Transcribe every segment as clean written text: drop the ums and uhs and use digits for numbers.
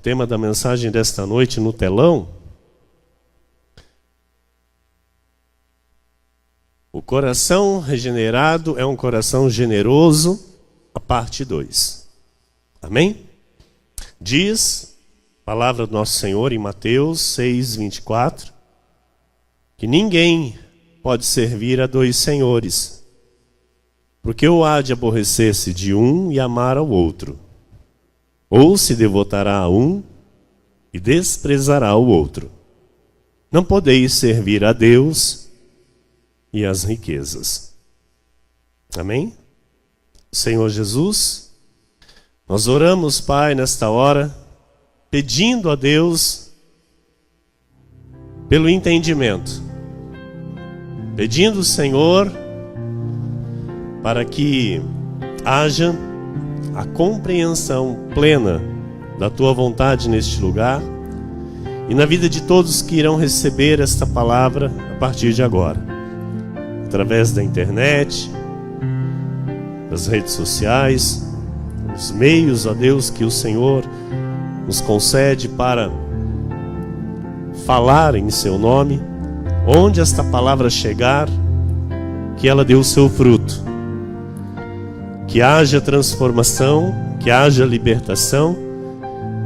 tema da mensagem desta noite no telão. O coração regenerado é um coração generoso, a parte 2. Amém? Diz a palavra do nosso Senhor em Mateus 6:24, que ninguém pode servir a dois senhores, porque ou há de aborrecer-se de um e amar ao outro, ou se devotará a um e desprezará o outro. Não podeis servir a Deus e às riquezas. Amém? Senhor Jesus, nós oramos, Pai, nesta hora, pedindo a Deus pelo entendimento, pedindo, Senhor, para que haja a compreensão plena da Tua vontade neste lugar e na vida de todos que irão receber esta palavra a partir de agora, através da internet, das redes sociais, os meios, ó Deus, que o Senhor nos concede para falar em Seu nome, onde esta palavra chegar, que ela dê o seu fruto, que haja transformação, que haja libertação,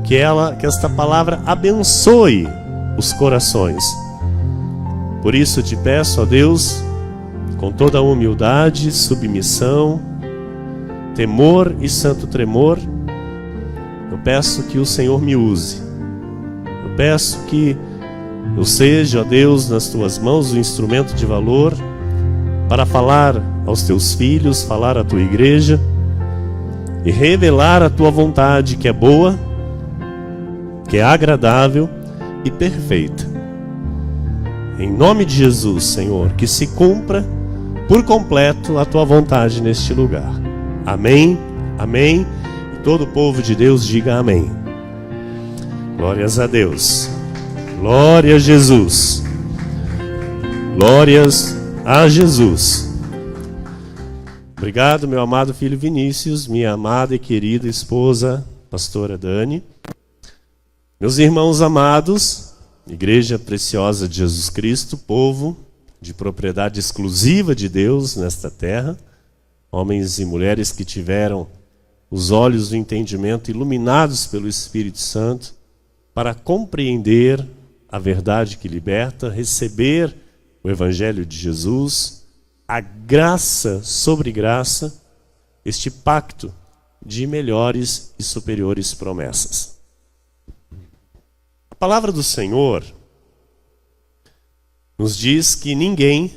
que esta palavra abençoe os corações. Por isso te peço, ó Deus, com toda a humildade, submissão, temor e santo tremor, eu peço que o Senhor me use. Eu peço que eu seja, ó Deus, nas Tuas mãos um instrumento de valor para falar aos Teus filhos, falar à Tua igreja e revelar a Tua vontade, que é boa, que é agradável e perfeita. Em nome de Jesus, Senhor, que se cumpra por completo a Tua vontade neste lugar. Amém, amém. E todo o povo de Deus diga amém. Glórias a Deus. Glória a Jesus. Glórias a Jesus. Obrigado, meu amado filho Vinícius, minha amada e querida esposa, pastora Dani. Meus irmãos amados, Igreja Preciosa de Jesus Cristo, povo de propriedade exclusiva de Deus nesta terra, homens e mulheres que tiveram os olhos do entendimento iluminados pelo Espírito Santo para compreender a verdade que liberta, receber o Evangelho de Jesus, a graça sobre graça, este pacto de melhores e superiores promessas. A palavra do Senhor nos diz que ninguém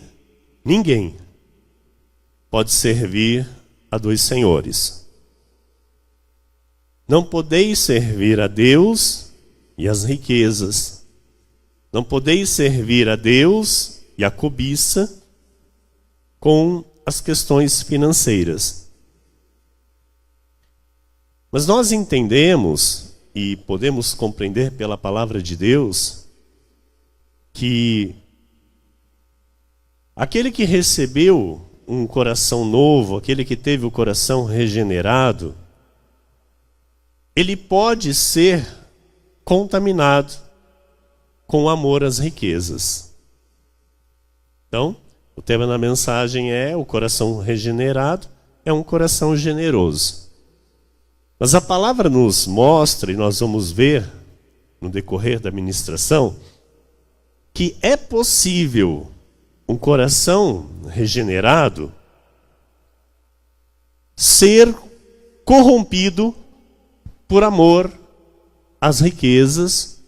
pode servir a dois senhores. Não podeis servir a Deus e às riquezas. Não podeis servir a Deus e a cobiça com as questões financeiras. Mas nós entendemos e podemos compreender pela palavra de Deus que aquele que recebeu um coração novo, aquele que teve o coração regenerado, ele pode ser contaminado com amor às riquezas. Então, o tema da mensagem é: o coração regenerado é um coração generoso. Mas a palavra nos mostra, e nós vamos ver no decorrer da ministração, que é possível um coração regenerado ser corrompido por amor às riquezas,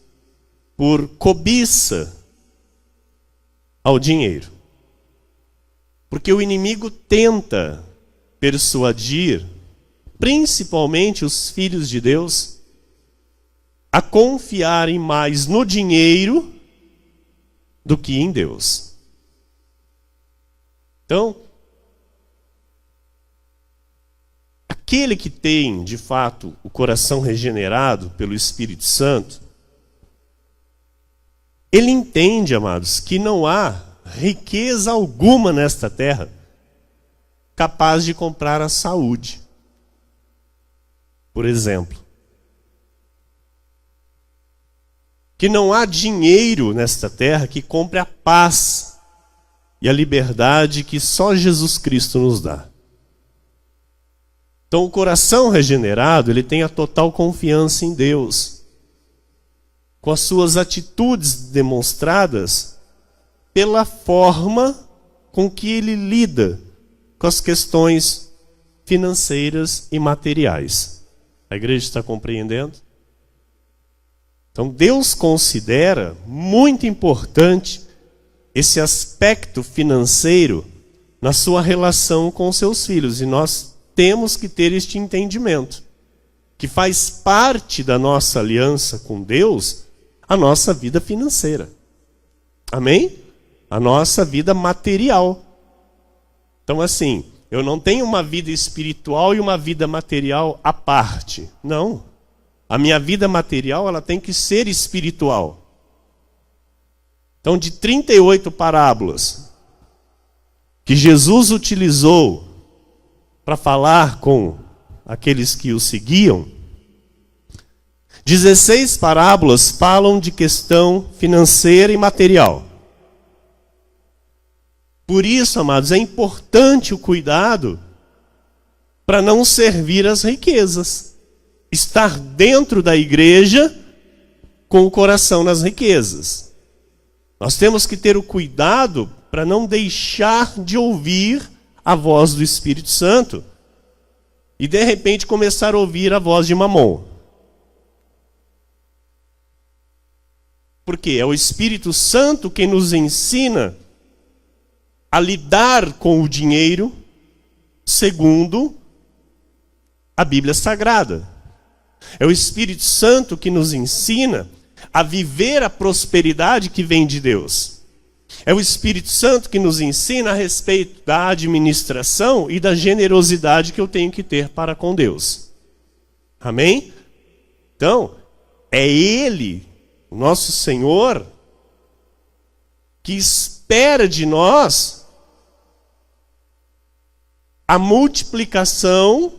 por cobiça ao dinheiro. Porque o inimigo tenta persuadir, principalmente os filhos de Deus, a confiarem mais no dinheiro do que em Deus. Então, aquele que tem, de fato, o coração regenerado pelo Espírito Santo, ele entende, amados, que não há riqueza alguma nesta terra capaz de comprar a saúde. Por exemplo, que não há dinheiro nesta terra que compre a paz e a liberdade que só Jesus Cristo nos dá. Então, o coração regenerado, ele tem a total confiança em Deus, com as suas atitudes demonstradas pela forma com que ele lida com as questões financeiras e materiais. A igreja está compreendendo? Então, Deus considera muito importante esse aspecto financeiro na sua relação com seus filhos, e nós temos que ter este entendimento, que faz parte da nossa aliança com Deus a nossa vida financeira. Amém? A nossa vida material. Então, assim, eu não tenho uma vida espiritual e uma vida material à parte. Não. A minha vida material, ela tem que ser espiritual. Então, de 38 parábolas que Jesus utilizou para falar com aqueles que o seguiam, 16 parábolas falam de questão financeira e material. Por isso, amados, é importante o cuidado para não servir às riquezas. Estar dentro da igreja com o coração nas riquezas. Nós temos que ter o cuidado para não deixar de ouvir a voz do Espírito Santo e de repente começar a ouvir a voz de Mamon. Porque é o Espírito Santo quem nos ensina a lidar com o dinheiro segundo a Bíblia Sagrada. É o Espírito Santo que nos ensina a viver a prosperidade que vem de Deus. É o Espírito Santo que nos ensina a respeito da administração e da generosidade que eu tenho que ter para com Deus. Amém? Então, é Ele, o nosso Senhor, que espera de nós a multiplicação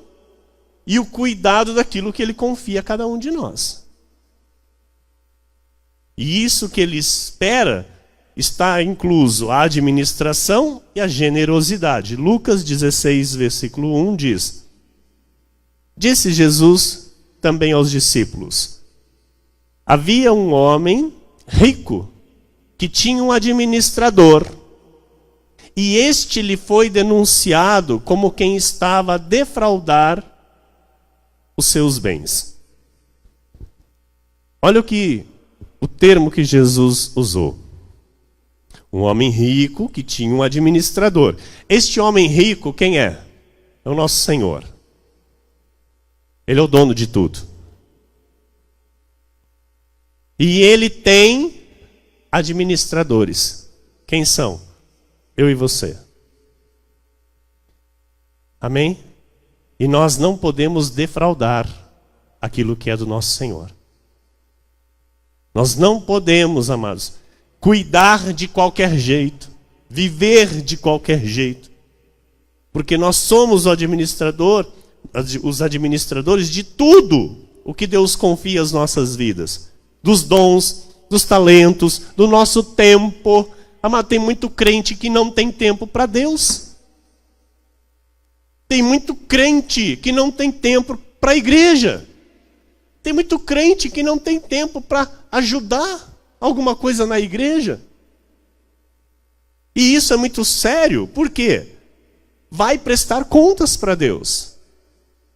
e o cuidado daquilo que Ele confia a cada um de nós. E isso que Ele espera está incluso a administração e a generosidade. Lucas 16, versículo 1 diz: Disse Jesus também aos discípulos: Havia um homem rico que tinha um administrador, e este lhe foi denunciado como quem estava a defraudar os seus bens. Olha o termo que Jesus usou. Um homem rico que tinha um administrador. Este homem rico, quem é? É o nosso Senhor. Ele é o dono de tudo. E ele tem administradores. Quem são? Eu e você. Amém? E nós não podemos defraudar aquilo que é do nosso Senhor. Nós não podemos, amados, cuidar de qualquer jeito, viver de qualquer jeito. Porque nós somos os administradores de tudo o que Deus confia às nossas vidas. Dos dons, dos talentos, do nosso tempo. Amado, tem muito crente que não tem tempo para Deus. Tem muito crente que não tem tempo para a igreja. Tem muito crente que não tem tempo para ajudar alguma coisa na igreja. E isso é muito sério. Por quê? Vai prestar contas para Deus.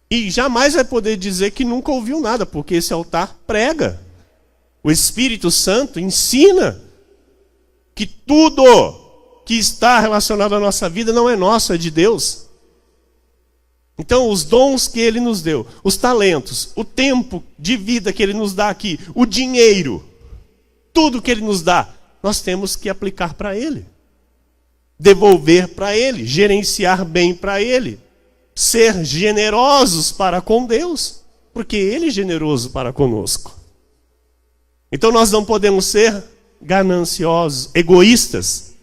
E jamais vai poder dizer que nunca ouviu nada, porque esse altar prega. O Espírito Santo ensina que tudo que está relacionado à nossa vida não é nosso, é de Deus. Então, os dons que Ele nos deu, os talentos, o tempo de vida que Ele nos dá aqui, o dinheiro, tudo que Ele nos dá, nós temos que aplicar para Ele. Devolver para Ele, gerenciar bem para Ele. Ser generosos para com Deus, porque Ele é generoso para conosco. Então nós não podemos ser gananciosos, egoístas.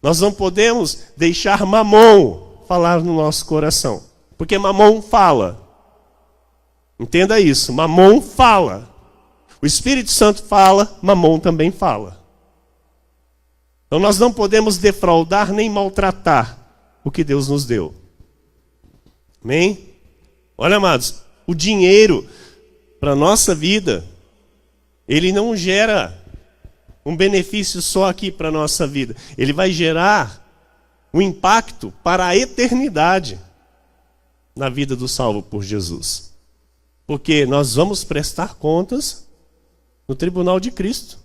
Nós não podemos deixar Mamon falar no nosso coração. Porque Mamon fala. Entenda isso, Mamon fala. O Espírito Santo fala, Mamon também fala. Então nós não podemos defraudar nem maltratar o que Deus nos deu. Amém? Olha, amados, o dinheiro para a nossa vida, ele não gera um benefício só aqui para a nossa vida. Ele vai gerar um impacto para a eternidade na vida do salvo por Jesus. Porque nós vamos prestar contas no tribunal de Cristo.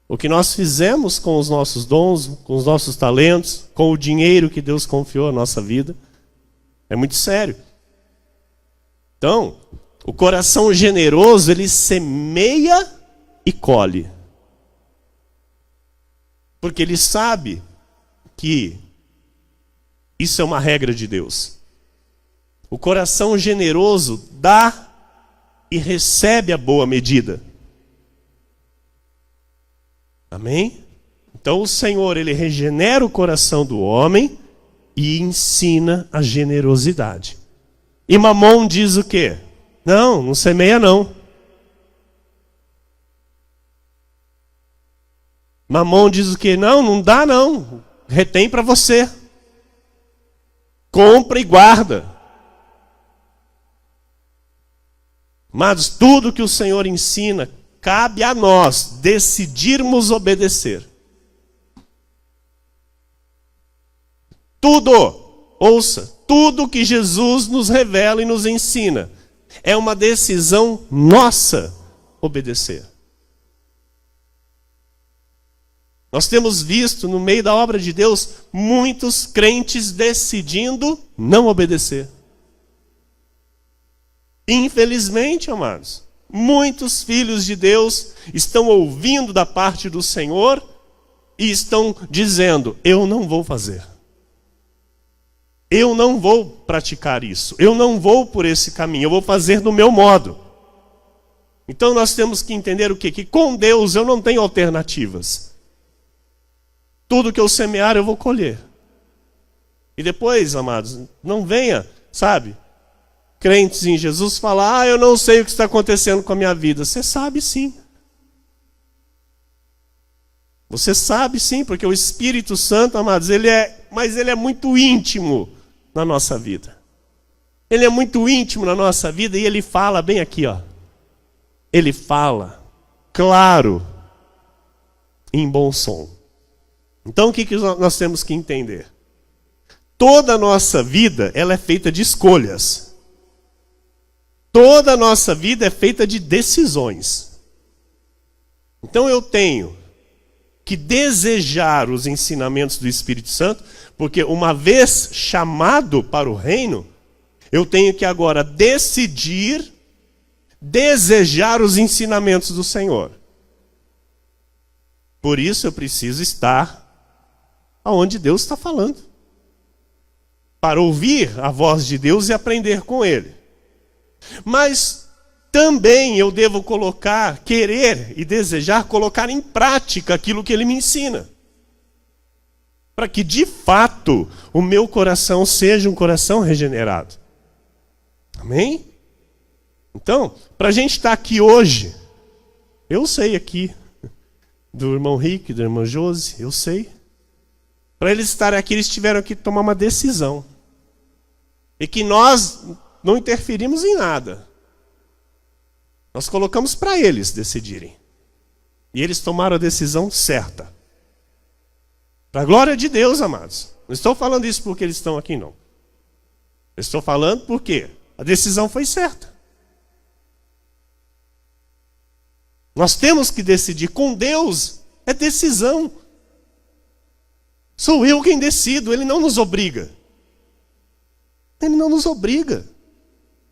O que nós fizemos com os nossos dons, com os nossos talentos, com o dinheiro que Deus confiou à nossa vida, é muito sério. Então, o coração generoso, ele semeia e colhe. Porque ele sabe que isso é uma regra de Deus. O coração generoso dá e recebe a boa medida. Amém? Então o Senhor, ele regenera o coração do homem e ensina a generosidade. E Mamon diz o quê? Não, não semeia não. Mamon diz o quê? Não, não dá não. Retém para você. Compra e guarda. Mas tudo que o Senhor ensina, cabe a nós decidirmos obedecer. Tudo, ouça, tudo que Jesus nos revela e nos ensina, é uma decisão nossa obedecer. Nós temos visto no meio da obra de Deus muitos crentes decidindo não obedecer. Infelizmente, amados, muitos filhos de Deus estão ouvindo da parte do Senhor e estão dizendo: eu não vou fazer. Eu não vou praticar isso. Eu não vou por esse caminho. Eu vou fazer do meu modo. Então nós temos que entender o quê? Que com Deus eu não tenho alternativas. Tudo que eu semear eu vou colher. E depois, amados, não venha, sabe, crentes em Jesus falar: eu não sei o que está acontecendo com a minha vida. Você sabe sim. Você sabe sim, porque o Espírito Santo, amados, ele é muito íntimo na nossa vida. Ele é muito íntimo na nossa vida e ele fala bem aqui, ó. Ele fala claro, em bom som. Então o que nós temos que entender? Toda a nossa vida, ela é feita de escolhas. Toda a nossa vida é feita de decisões. Então eu tenho que desejar os ensinamentos do Espírito Santo, porque uma vez chamado para o reino, eu tenho que agora decidir, desejar os ensinamentos do Senhor. Por isso eu preciso estar aonde Deus está falando, para ouvir a voz de Deus e aprender com Ele. Mas também eu devo querer e desejar colocar em prática aquilo que Ele me ensina, para que de fato o meu coração seja um coração regenerado. Amém? Então, para a gente estar aqui hoje, eu sei aqui, do irmão Rick, da irmã Josi, eu sei. Para eles estarem aqui, eles tiveram que tomar uma decisão. E que nós não interferimos em nada. Nós colocamos para eles decidirem. E eles tomaram a decisão certa. Para a glória de Deus, amados. Não estou falando isso porque eles estão aqui, não. Eu estou falando porque a decisão foi certa. Nós temos que decidir. Com Deus é decisão. Sou eu quem decido, Ele não nos obriga. Ele não nos obriga.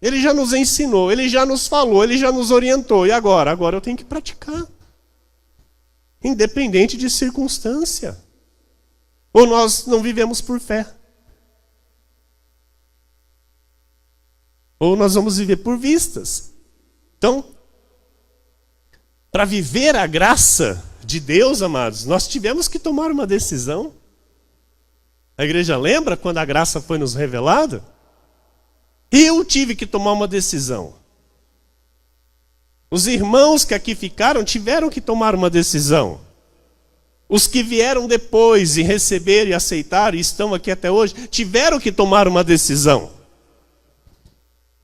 Ele já nos ensinou, Ele já nos falou, Ele já nos orientou. E agora? Agora eu tenho que praticar. Independente de circunstância. Ou nós não vivemos por fé. Ou nós vamos viver por vistas. Então, para viver a graça de Deus, amados, nós tivemos que tomar uma decisão. A igreja lembra quando a graça foi nos revelada? Eu tive que tomar uma decisão. Os irmãos que aqui ficaram tiveram que tomar uma decisão. Os que vieram depois e receberam e aceitaram e estão aqui até hoje, tiveram que tomar uma decisão.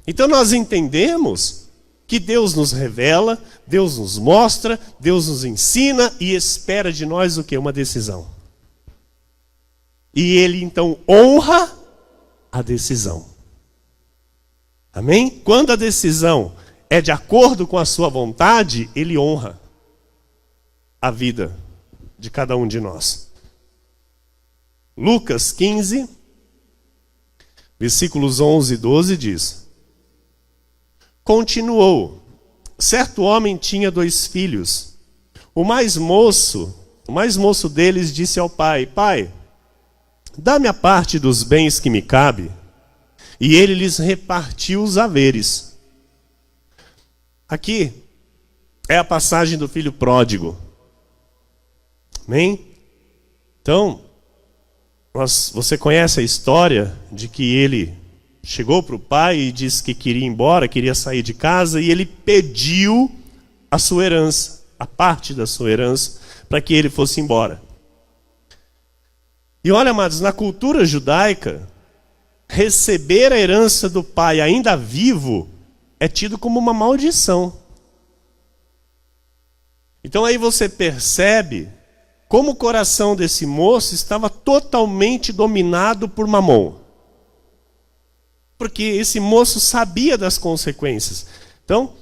Então nós entendemos que Deus nos revela, Deus nos mostra, Deus nos ensina e espera de nós o quê? Uma decisão. E Ele então honra a decisão. Amém? Quando a decisão é de acordo com a sua vontade, Ele honra a vida de cada um de nós. Lucas 15, versículos 11 e 12 diz: Continuou, certo homem tinha 2 filhos. O mais moço deles disse ao pai: Pai, dá-me a parte dos bens que me cabe. E ele lhes repartiu os haveres. Aqui é a passagem do filho pródigo. Amém? Então, você conhece a história de que ele chegou para o pai e disse que queria ir embora, queria sair de casa, e ele pediu a sua herança, a parte da sua herança, para que ele fosse embora. E olha, amados, na cultura judaica, receber a herança do pai ainda vivo é tido como uma maldição. Então aí você percebe como o coração desse moço estava totalmente dominado por Mamon. Porque esse moço sabia das consequências. Então,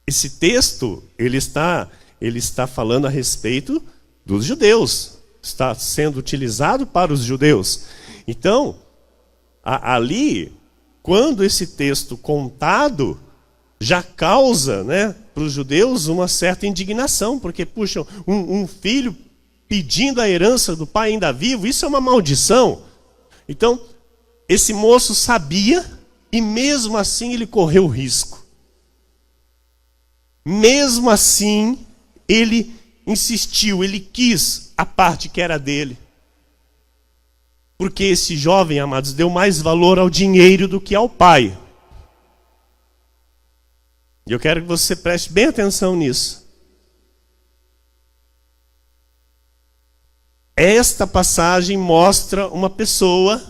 esse texto, ele está falando a respeito dos judeus. Está sendo utilizado para os judeus. Então, ali, quando esse texto contado, já causa, para os judeus uma certa indignação, porque, puxa, um filho pedindo a herança do pai ainda vivo, isso é uma maldição. Então, esse moço sabia e mesmo assim ele correu risco. Mesmo assim, ele insistiu, ele quis a parte que era dele. Porque esse jovem, amados, deu mais valor ao dinheiro do que ao pai. E eu quero que você preste bem atenção nisso. Esta passagem mostra uma pessoa,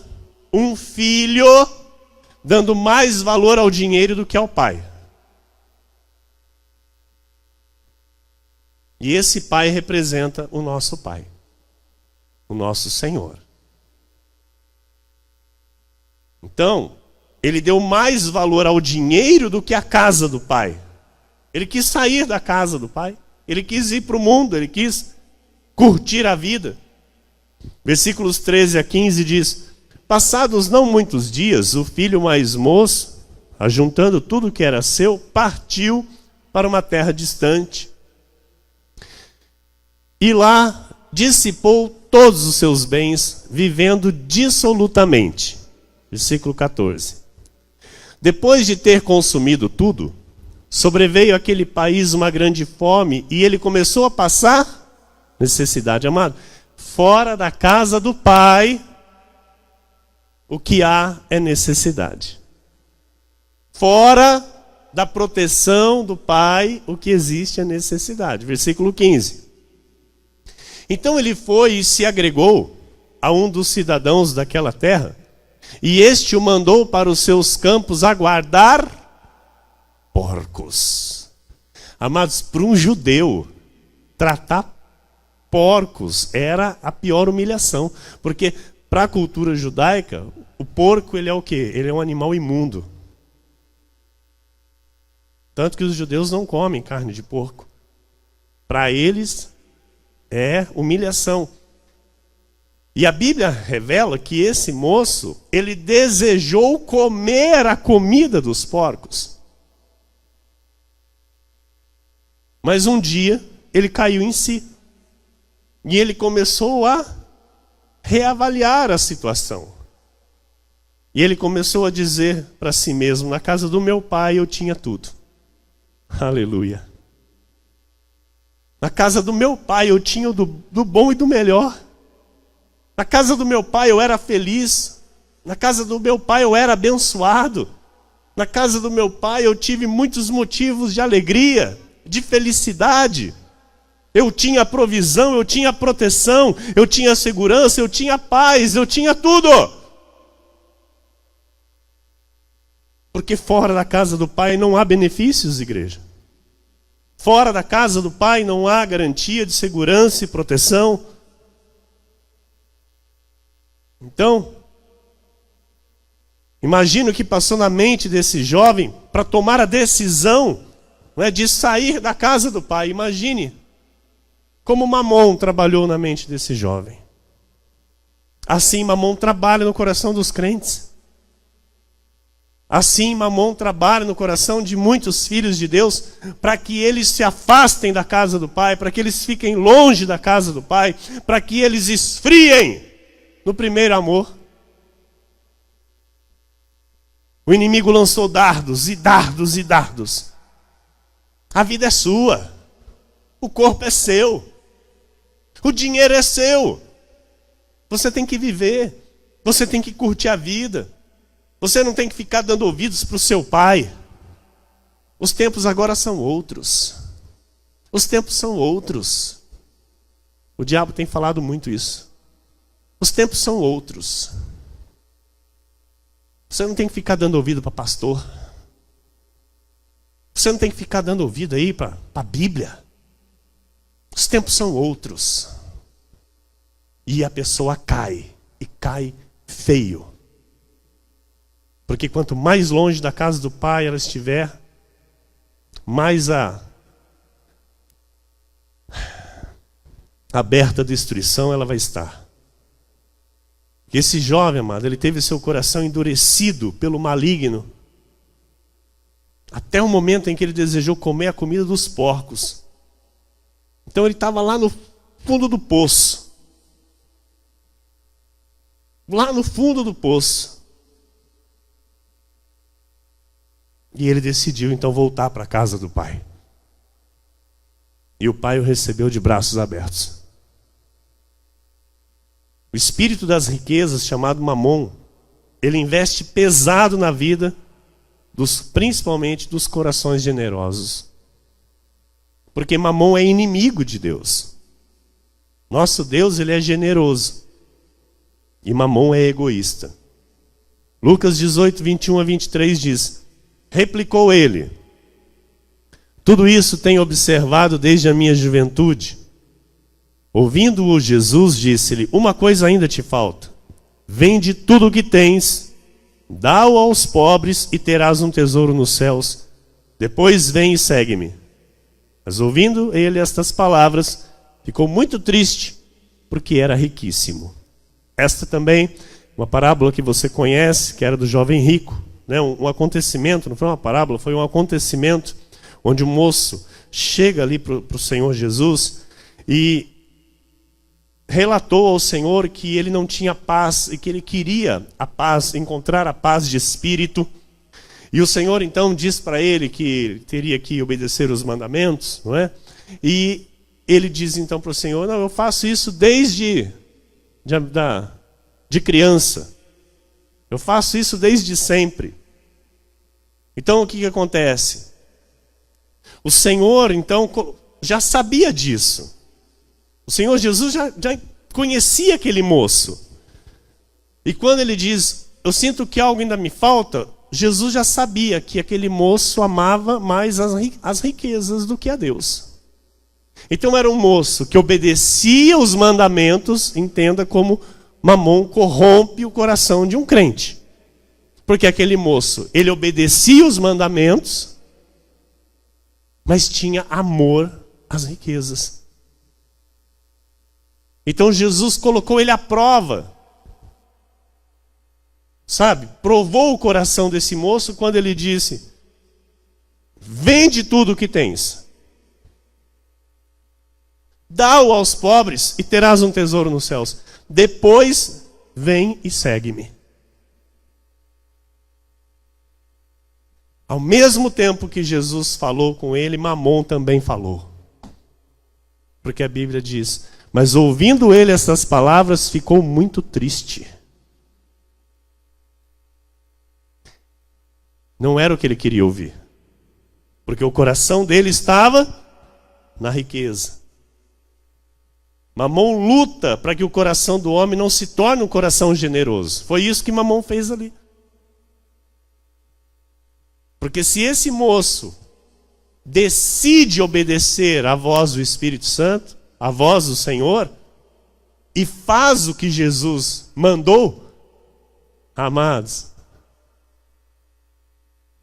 um filho, dando mais valor ao dinheiro do que ao pai. E esse pai representa o nosso pai, o nosso Senhor. Então, ele deu mais valor ao dinheiro do que à casa do pai. Ele quis sair da casa do pai. Ele quis ir para o mundo, ele quis curtir a vida. Versículos 13 a 15 diz: Passados não muitos dias, o filho mais moço, ajuntando tudo que era seu, partiu para uma terra distante. E lá dissipou todos os seus bens, vivendo dissolutamente. Versículo 14. Depois de ter consumido tudo, sobreveio àquele país uma grande fome, e ele começou a passar necessidade, amado. Fora da casa do pai, o que há é necessidade. Fora da proteção do pai, o que existe é necessidade. Versículo 15. Então ele foi e se agregou a um dos cidadãos daquela terra, e este o mandou para os seus campos a guardar porcos. Amados, para um judeu, tratar porcos era a pior humilhação. Porque para a cultura judaica, o porco ele é o quê? Ele é um animal imundo. Tanto que os judeus não comem carne de porco. Para eles é humilhação. E a Bíblia revela que esse moço, ele desejou comer a comida dos porcos. Mas um dia, ele caiu em si. E ele começou a reavaliar a situação. E ele começou a dizer para si mesmo: na casa do meu pai eu tinha tudo. Aleluia. Na casa do meu pai eu tinha do bom e do melhor. Na casa do meu pai eu era feliz. Na casa do meu pai eu era abençoado. Na casa do meu pai eu tive muitos motivos de alegria, de felicidade. Eu tinha provisão, eu tinha proteção, eu tinha segurança, eu tinha paz, eu tinha tudo. Porque fora da casa do pai não há benefícios, igreja. Fora da casa do pai não há garantia de segurança e proteção. Então, imagina o que passou na mente desse jovem para tomar a decisão, não é, de sair da casa do pai. Imagine como Mamon trabalhou na mente desse jovem. Assim Mamon trabalha no coração dos crentes. Assim Mamon trabalha no coração de muitos filhos de Deus, para que eles se afastem da casa do pai, para que eles fiquem longe da casa do pai, para que eles esfriem no primeiro amor. O inimigo lançou dardos e dardos e dardos. A vida é sua, o corpo é seu, o dinheiro é seu. Você tem que viver, você tem que curtir a vida. Você não tem que ficar dando ouvidos para o seu pai. Os tempos agora são outros. Os tempos são outros. O diabo tem falado muito isso. Os tempos são outros. Você não tem que ficar dando ouvido para pastor. Você não tem que ficar dando ouvido aí para a Bíblia. Os tempos são outros. E a pessoa cai. E cai feio. Porque quanto mais longe da casa do pai ela estiver, mais aberta à destruição ela vai estar. Esse jovem, amado, ele teve seu coração endurecido pelo maligno, até o momento em que ele desejou comer a comida dos porcos. Então ele estava lá no fundo do poço. Lá no fundo do poço. E ele decidiu então voltar para a casa do pai. E o pai o recebeu de braços abertos. O espírito das riquezas, chamado Mamon, ele investe pesado na vida, principalmente dos corações generosos. Porque Mamon é inimigo de Deus. Nosso Deus, ele é generoso. E Mamon é egoísta. Lucas 18, 21 a 23 diz: replicou ele: tudo isso tenho observado desde a minha juventude. Ouvindo-o, Jesus disse-lhe: uma coisa ainda te falta. Vende tudo o que tens, dá-o aos pobres e terás um tesouro nos céus. Depois vem e segue-me. Mas ouvindo ele estas palavras, ficou muito triste, porque era riquíssimo. Esta também, uma parábola que você conhece, que era do jovem rico. Um acontecimento, não foi uma parábola, foi um acontecimento onde um moço chega ali para o Senhor Jesus e relatou ao Senhor que ele não tinha paz e que ele queria a paz, encontrar a paz de espírito. E o Senhor então diz para ele que teria que obedecer os mandamentos, não é? E ele diz então para o Senhor: não, eu faço isso desde de criança. Eu faço isso desde sempre. Então o que acontece? O Senhor então já sabia disso. O Senhor Jesus já conhecia aquele moço. E quando ele diz: eu sinto que algo ainda me falta, Jesus já sabia que aquele moço amava mais as riquezas do que a Deus. Então era um moço que obedecia os mandamentos, entenda como Mamon corrompe o coração de um crente. Porque aquele moço, ele obedecia os mandamentos, mas tinha amor às riquezas. Então Jesus colocou ele à prova. Sabe? Provou o coração desse moço quando ele disse: vende tudo o que tens, dá-o aos pobres e terás um tesouro nos céus. Depois vem e segue-me. Ao mesmo tempo que Jesus falou com ele, Mamon também falou. Porque a Bíblia diz: mas ouvindo ele essas palavras, ficou muito triste. Não era o que ele queria ouvir. Porque o coração dele estava na riqueza. Mamon luta para que o coração do homem não se torne um coração generoso. Foi isso que Mamon fez ali. Porque se esse moço decide obedecer à voz do Espírito Santo, à voz do Senhor, e faz o que Jesus mandou, amados,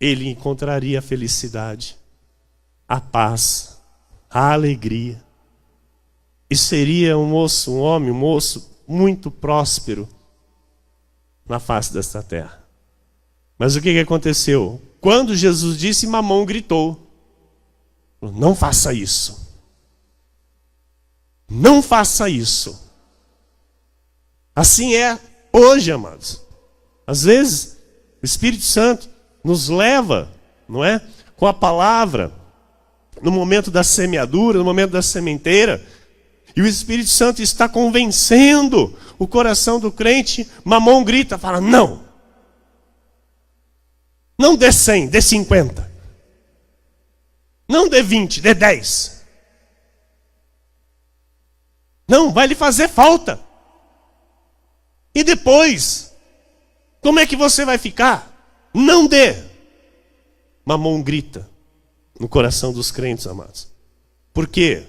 ele encontraria a felicidade, a paz, a alegria. E seria um homem muito próspero na face desta terra. Mas o que aconteceu? Quando Jesus disse, Mamon gritou: não faça isso. Não faça isso. Assim é hoje, amados. Às vezes, o Espírito Santo nos leva, não é? Com a palavra, no momento da semeadura, no momento da sementeira, e o Espírito Santo está convencendo o coração do crente. Mamon grita, fala: não. Não dê 100, dê 50. Não dê 20, dê 10. Não, vai lhe fazer falta. E depois, como é que você vai ficar? Não dê. Mamon grita no coração dos crentes, amados. Por quê?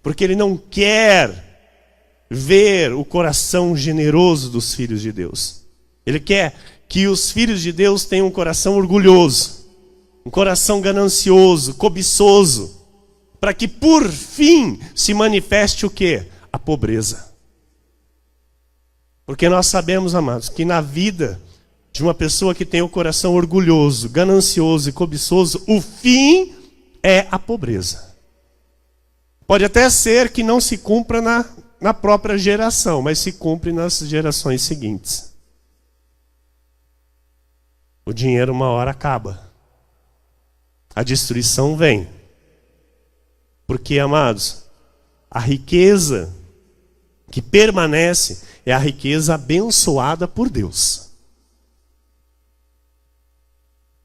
Porque ele não quer ver o coração generoso dos filhos de Deus. Ele quer que os filhos de Deus tenham um coração orgulhoso, um coração ganancioso, cobiçoso, para que por fim se manifeste o quê? A pobreza. Porque nós sabemos, amados, que na vida de uma pessoa que tem o coração orgulhoso, ganancioso e cobiçoso, o fim é a pobreza. Pode até ser que não se cumpra na própria geração, mas se cumpre nas gerações seguintes. O dinheiro uma hora acaba. A destruição vem. Porque, amados, a riqueza que permanece é a riqueza abençoada por Deus.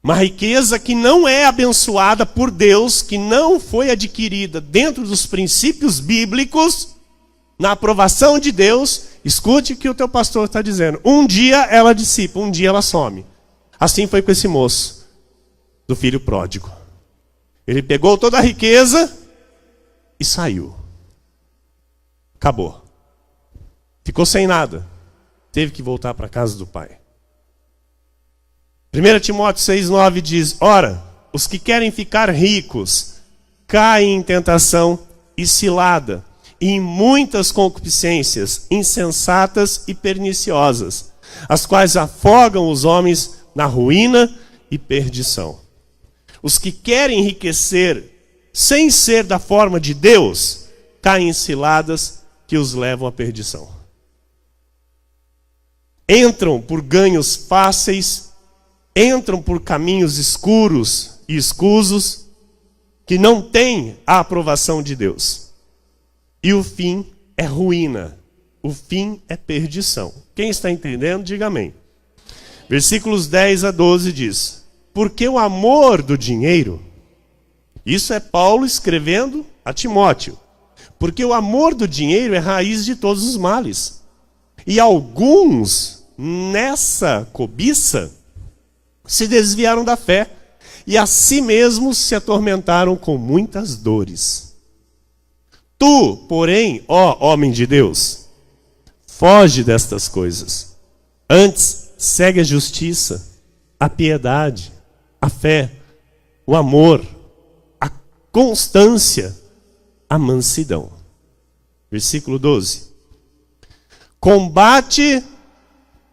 Uma riqueza que não é abençoada por Deus, que não foi adquirida dentro dos princípios bíblicos, na aprovação de Deus, escute o que o teu pastor está dizendo. Um dia ela dissipa, um dia ela some. Assim foi com esse moço, do filho pródigo. Ele pegou toda a riqueza e saiu. Acabou. Ficou sem nada. Teve que voltar para a casa do pai. 1 Timóteo 6,9 diz: ora, os que querem ficar ricos caem em tentação e cilada, e em muitas concupiscências insensatas e perniciosas, as quais afogam os homens na ruína e perdição. Os que querem enriquecer sem ser da forma de Deus, caem em ciladas que os levam à perdição. Entram por ganhos fáceis, entram por caminhos escuros e escusos, que não têm a aprovação de Deus. E o fim é ruína, o fim é perdição. Quem está entendendo, diga amém. Versículos 10 a 12 diz: porque o amor do dinheiro, isso é Paulo escrevendo a Timóteo, porque o amor do dinheiro é raiz de todos os males. E alguns, nessa cobiça, se desviaram da fé, e a si mesmos se atormentaram com muitas dores. Tu, porém, ó homem de Deus, foge destas coisas. Antes, segue a justiça, a piedade, a fé, o amor, a constância, a mansidão. Versículo 12. Combate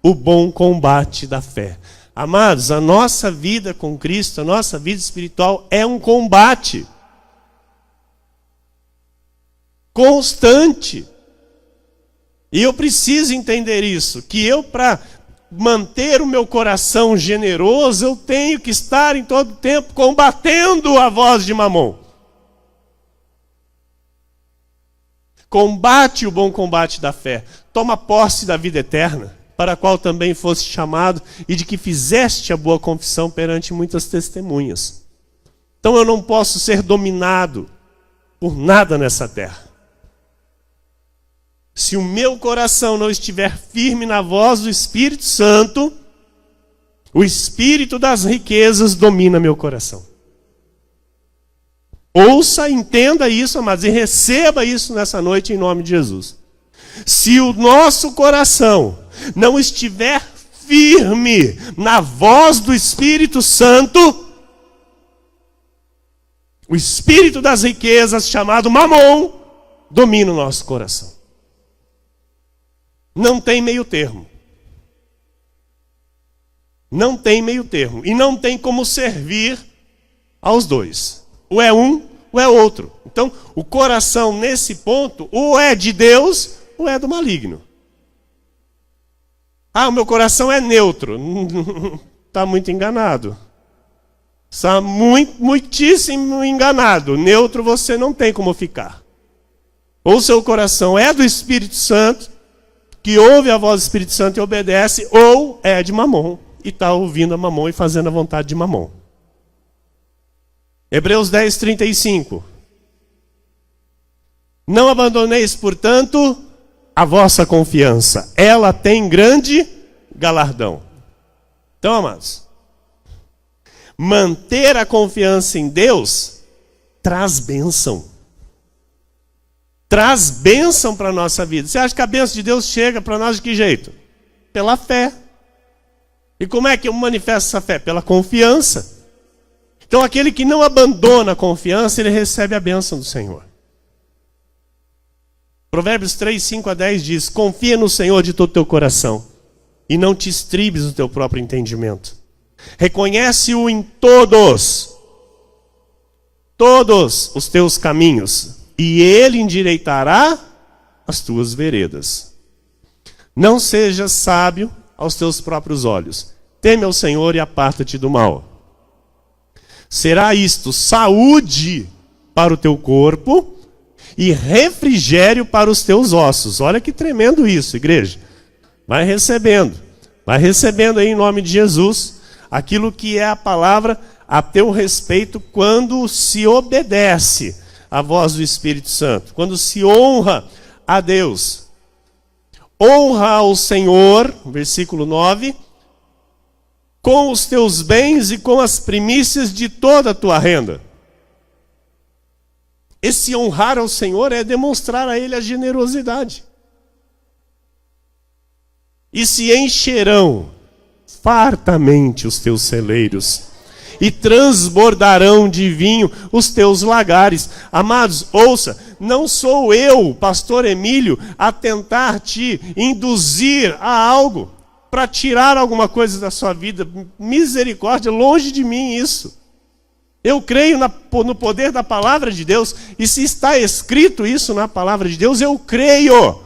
o bom combate da fé. Amados, a nossa vida com Cristo, a nossa vida espiritual é um combate constante. E eu preciso entender isso, que eu, para manter o meu coração generoso, eu tenho que estar em todo tempo combatendo a voz de Mamon. Combate o bom combate da fé. Toma posse da vida eterna. para a qual também foste chamado, e de que fizeste a boa confissão perante muitas testemunhas. Então eu não posso ser dominado por nada nessa terra. Se o meu coração não estiver firme na voz do Espírito Santo, o espírito das riquezas domina meu coração. Ouça, entenda isso, amados, e receba isso nessa noite em nome de Jesus. Se o nosso coração não estiver firme na voz do Espírito Santo, o espírito das riquezas, chamado Mamon, domina o nosso coração. Não tem meio termo. Não tem meio termo. E não tem como servir aos dois. Ou é um, ou é outro. Então, o coração nesse ponto, ou é de Deus, ou é do maligno. Ah, o meu coração é neutro. Está muito enganado. Está muitíssimo enganado. Neutro você não tem como ficar. Ou seu coração é do Espírito Santo, que ouve a voz do Espírito Santo e obedece, ou é de Mamon, e está ouvindo a Mamon e fazendo a vontade de Mamon. Hebreus 10, 35. Não abandoneis, portanto, a vossa confiança. Ela tem grande galardão. Então, amados, manter a confiança em Deus traz bênção. Traz bênção para a nossa vida. Você acha que a bênção de Deus chega para nós de que jeito? Pela fé. E como é que eu manifesto essa fé? Pela confiança. Então aquele que não abandona a confiança, ele recebe a bênção do Senhor. Provérbios 3, 5 a 10 diz: confia no Senhor de todo o teu coração, e não te estribes no teu próprio entendimento. Reconhece-o em todos os teus caminhos, e ele endireitará as tuas veredas. Não sejas sábio aos teus próprios olhos. Teme ao Senhor e aparta-te do mal. Será isto saúde para o teu corpo e refrigério para os teus ossos. Olha que tremendo isso, igreja. Vai recebendo aí em nome de Jesus aquilo que é a palavra a teu respeito quando se obedece à voz do Espírito Santo, quando se honra a Deus. Honra ao Senhor, versículo 9, com os teus bens e com as primícias de toda a tua renda. Esse honrar ao Senhor é demonstrar a Ele a generosidade. E se encherão fartamente os teus celeiros, e transbordarão de vinho os teus lagares. Amados, ouça, não sou eu, pastor Emílio, a tentar te induzir a algo, para tirar alguma coisa da sua vida. Misericórdia, longe de mim isso. Eu creio no poder da palavra de Deus, e se está escrito isso na palavra de Deus, eu creio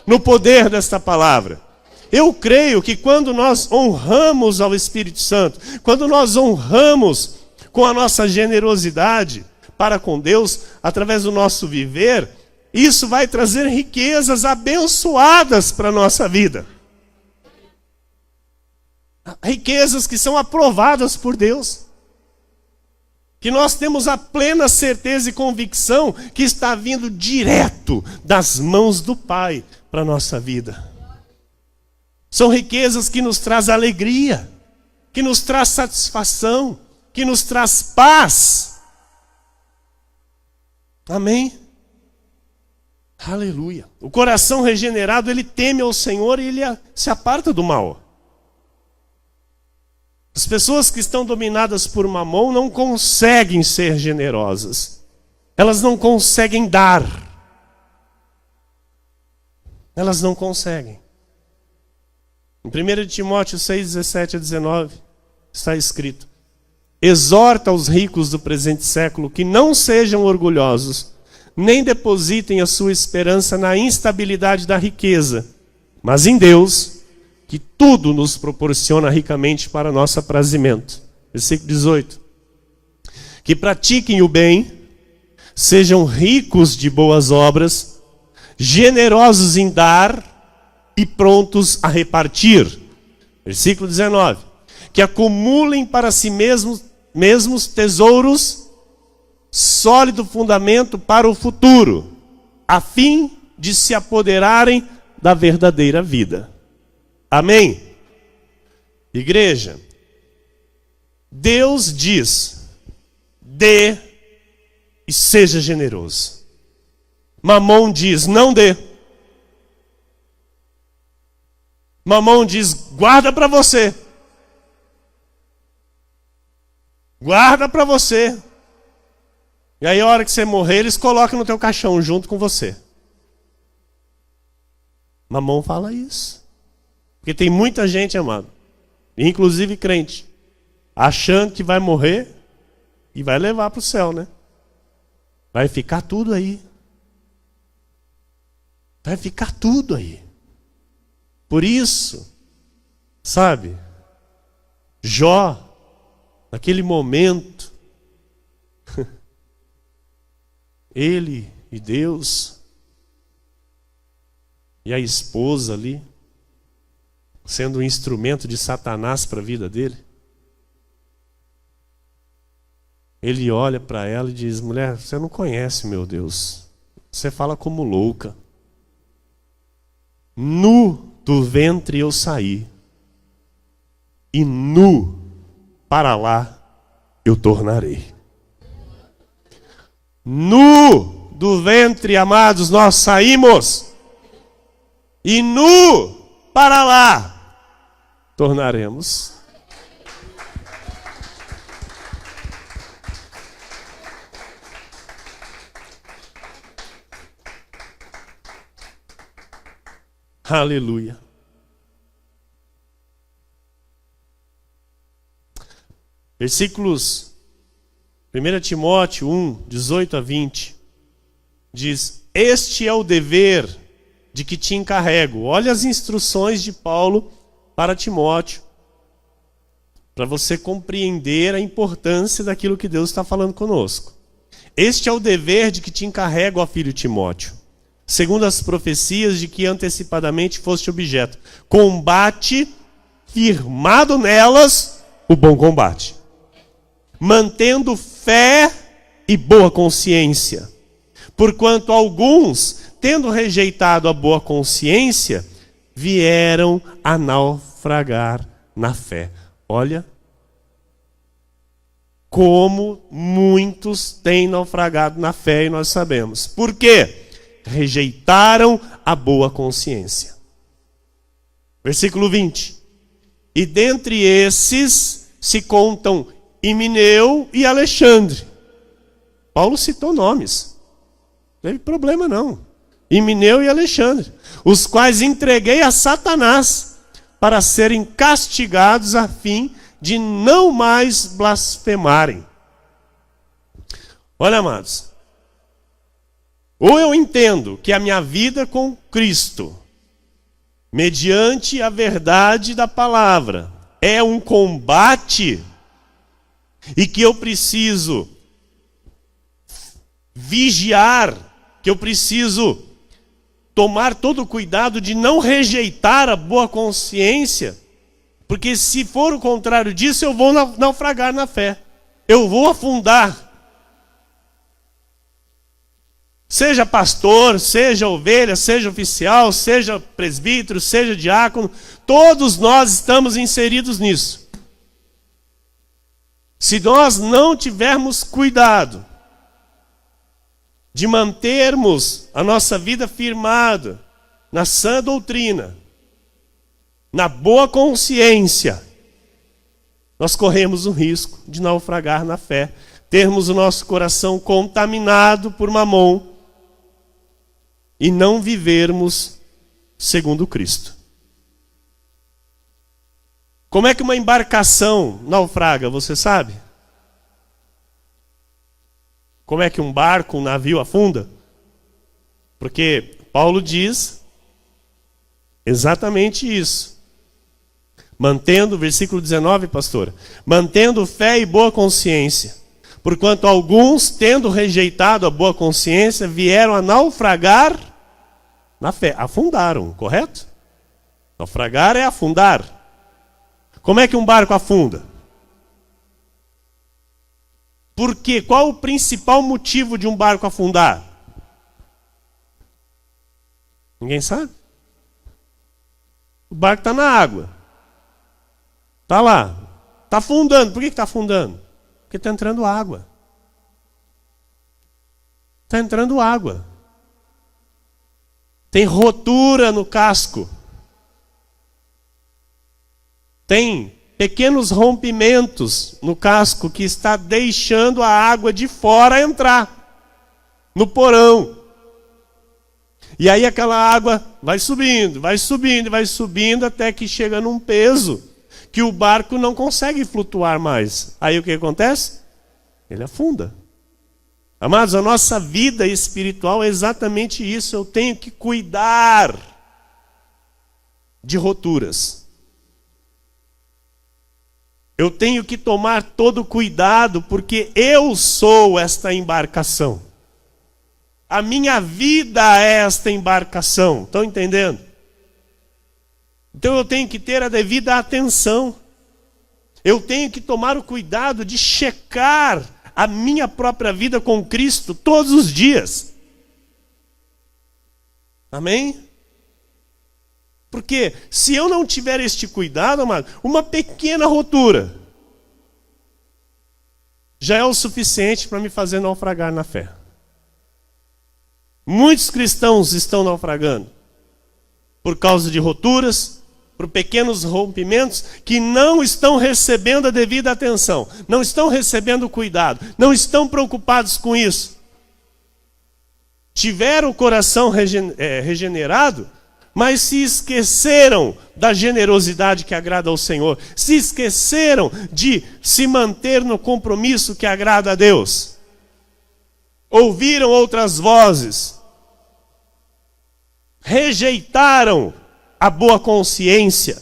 no poder desta palavra. Eu creio que quando nós honramos ao Espírito Santo, quando nós honramos com a nossa generosidade para com Deus, através do nosso viver, isso vai trazer riquezas abençoadas para a nossa vida. Riquezas que são aprovadas por Deus. Que nós temos a plena certeza e convicção que está vindo direto das mãos do Pai para a nossa vida. São riquezas que nos traz alegria, que nos traz satisfação, que nos traz paz. Amém? Aleluia. O coração regenerado, ele teme ao Senhor e ele se aparta do mal. As pessoas que estão dominadas por Mamon não conseguem ser generosas. Elas não conseguem dar. Elas não conseguem. Em 1 Timóteo 6, 17 a 19, está escrito: exorta os ricos do presente século que não sejam orgulhosos, nem depositem a sua esperança na instabilidade da riqueza, mas em Deus, que tudo nos proporciona ricamente para nosso aprazimento. Versículo 18. Que pratiquem o bem, sejam ricos de boas obras, generosos em dar, e prontos a repartir. Versículo 19. Que acumulem para si mesmos tesouros, sólido fundamento para o futuro, a fim de se apoderarem da verdadeira vida. Amém? Igreja, Deus diz: dê e seja generoso. Mamon diz: não dê. Mamon diz: guarda para você. Guarda para você. E aí a hora que você morrer, eles colocam no teu caixão junto com você. Mamon fala isso. Porque tem muita gente, amado, inclusive crente, achando que vai morrer e vai levar para o céu, né? Vai ficar tudo aí. Vai ficar tudo aí. Por isso, sabe, Jó, naquele momento, ele e Deus, e a esposa ali, sendo um instrumento de Satanás para a vida dele, ele olha para ela e diz: mulher, você não conhece meu Deus, você fala como louca. Nu do ventre eu saí, e nu para lá eu tornarei. Nu do ventre, amados, nós saímos, e nu para lá tornaremos. Aleluia. Versículos 1 Timóteo 1, 18 a 20, diz: este é o dever de que te encarrego. Olha as instruções de Paulo para Timóteo, para você compreender a importância daquilo que Deus está falando conosco. Este é o dever de que te encarrego, ó filho Timóteo, segundo as profecias de que antecipadamente foste objeto. Combate, firmado nelas, o bom combate, mantendo fé e boa consciência. Porquanto alguns, tendo rejeitado a boa consciência, vieram a naufragar na fé. Olha como muitos têm naufragado na fé, e nós sabemos. Por quê? Rejeitaram a boa consciência. Versículo 20. E dentre esses se contam Himeneu e Alexandre. Paulo citou nomes. Não teve problema não. Himeneu e Alexandre, os quais entreguei a Satanás para serem castigados a fim de não mais blasfemarem. Olha, amados, ou eu entendo que a minha vida com Cristo, mediante a verdade da palavra, é um combate, e que eu preciso vigiar, que eu preciso tomar todo o cuidado de não rejeitar a boa consciência, porque se for o contrário disso, eu vou naufragar na fé, eu vou afundar. Seja pastor, seja ovelha, seja oficial, seja presbítero, seja diácono, todos nós estamos inseridos nisso. Se nós não tivermos cuidado de mantermos a nossa vida firmada na sã doutrina, na boa consciência, nós corremos o risco de naufragar na fé, termos o nosso coração contaminado por Mamon e não vivermos segundo Cristo. Como é que uma embarcação naufraga, você sabe? Como é que um barco, um navio afunda? Porque Paulo diz exatamente isso. Mantendo, versículo 19, pastora, mantendo fé e boa consciência, porquanto alguns, tendo rejeitado a boa consciência, vieram a naufragar na fé. Afundaram, correto? Naufragar é afundar. Como é que um barco afunda? Por quê? Qual o principal motivo de um barco afundar? Ninguém sabe? O barco está na água. Está lá. Está afundando. Por que está afundando? Porque está entrando água. Está entrando água. Tem rotura no casco. Tem pequenos rompimentos no casco que está deixando a água de fora entrar no porão. E aí aquela água vai subindo, vai subindo, vai subindo até que chega num peso que o barco não consegue flutuar mais. Aí o que acontece? Ele afunda. Amados, a nossa vida espiritual é exatamente isso. Eu tenho que cuidar de roturas. Eu tenho que tomar todo cuidado, porque eu sou esta embarcação. A minha vida é esta embarcação. Estão entendendo? Então eu tenho que ter a devida atenção. Eu tenho que tomar o cuidado de checar a minha própria vida com Cristo todos os dias. Amém? Porque se eu não tiver este cuidado, amado, uma pequena rotura já é o suficiente para me fazer naufragar na fé. Muitos cristãos estão naufragando por causa de roturas, por pequenos rompimentos que não estão recebendo a devida atenção, não estão recebendo cuidado, não estão preocupados com isso. Tiveram o coração regenerado, mas se esqueceram da generosidade que agrada ao Senhor, se esqueceram de se manter no compromisso que agrada a Deus. Ouviram outras vozes, rejeitaram a boa consciência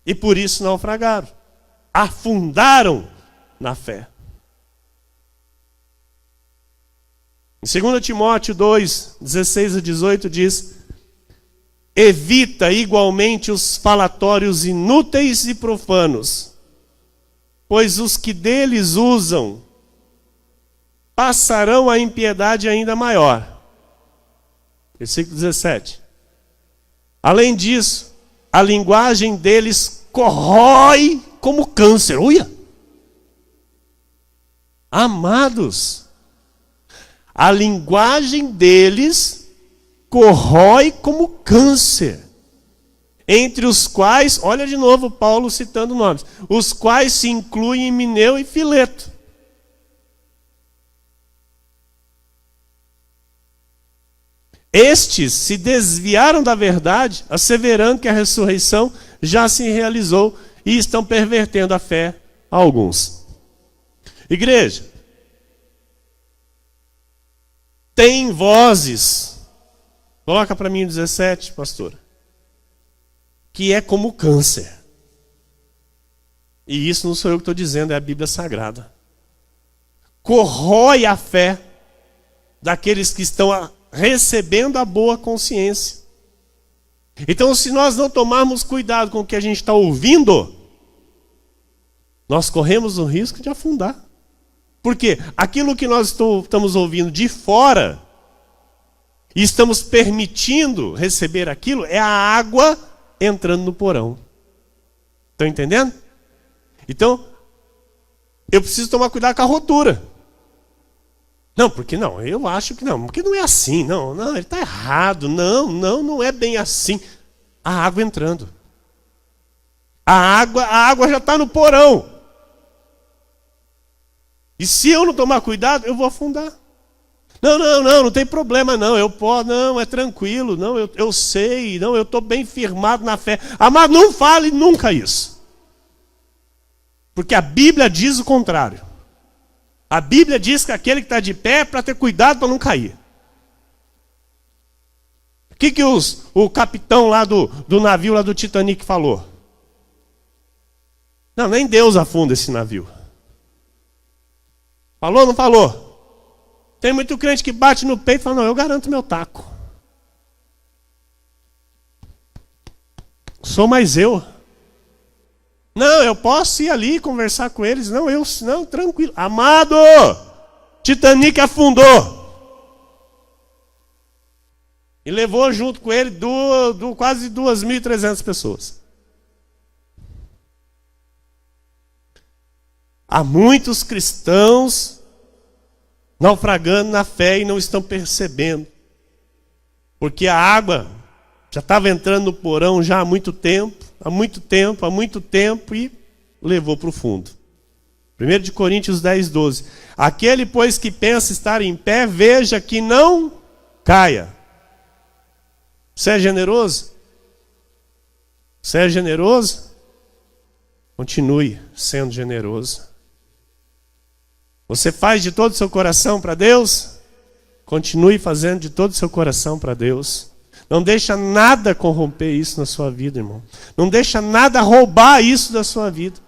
e por isso naufragaram, afundaram na fé. Em 2 Timóteo 2, 16 a 18 diz: evita igualmente os falatórios inúteis e profanos, pois os que deles usam passarão a impiedade ainda maior. Versículo 17. Além disso, a linguagem deles corrói como câncer. Olha! Amados, a linguagem deles corrói como câncer. Entre os quais, olha de novo Paulo citando nomes, os quais se incluem Himeneu e Fileto. Estes se desviaram da verdade, asseverando que a ressurreição já se realizou e estão pervertendo a fé a alguns. Igreja, tem vozes, coloca para mim o 17, pastor, que é como câncer. E isso não sou eu que estou dizendo, é a Bíblia Sagrada. Corrói a fé daqueles que estão recebendo a boa consciência. Então, se nós não tomarmos cuidado com o que a gente está ouvindo, nós corremos o risco de afundar. Porque aquilo que nós estamos ouvindo de fora e estamos permitindo receber aquilo é a água entrando no porão. Estão entendendo? Então, eu preciso tomar cuidado com a rotura. Não, porque não, eu acho que não, porque não é assim, não, ele está errado, não é bem assim. A água entrando. A água já está no porão. E se eu não tomar cuidado, eu vou afundar. Não tem problema não, eu posso, não, é tranquilo, não, eu sei, não, eu estou bem firmado na fé. Amado, não fale nunca isso. Porque a Bíblia diz o contrário. A Bíblia diz que aquele que está de pé é para ter cuidado para não cair. O que o capitão lá do navio lá do Titanic falou? Não, nem Deus afunda esse navio. Falou ou não falou? Tem muito crente que bate no peito e fala, não, eu garanto meu taco. Sou mais eu. Não, eu posso ir ali conversar com eles. Não, tranquilo. Amado, Titanic afundou. E levou junto com ele quase 2.300 pessoas. Há muitos cristãos naufragando na fé e não estão percebendo. Porque a água já estava entrando no porão já há muito tempo e levou para o fundo. 1 Coríntios 10, 12. Aquele, pois, que pensa estar em pé, veja que não caia. Você é generoso? Você é generoso? Continue sendo generoso. Você faz de todo o seu coração para Deus? Continue fazendo de todo o seu coração para Deus. Não deixa nada corromper isso na sua vida, irmão. Não deixa nada roubar isso da sua vida.